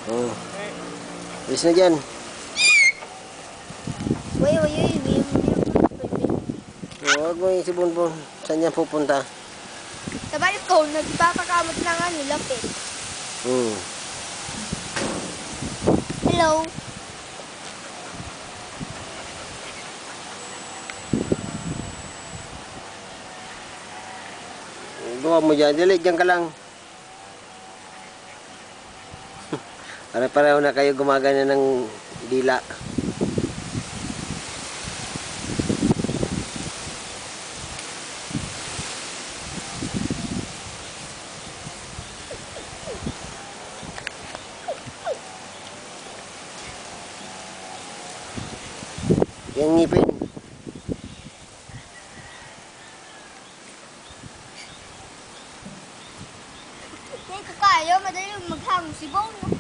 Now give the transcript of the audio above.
Oh. Alis na dyan. Uy. Huwag mo yung si Bonbon. Saan yan pupunta? Sa balik ko, nagpapakamot lang lapit. Hello. Gawa mo dyan. Dali, dyan ka lang. Pare-pareho na kayo gumagana ng dila. Yung ngipin. Hindi ko kaya. Madali maghang si Bono.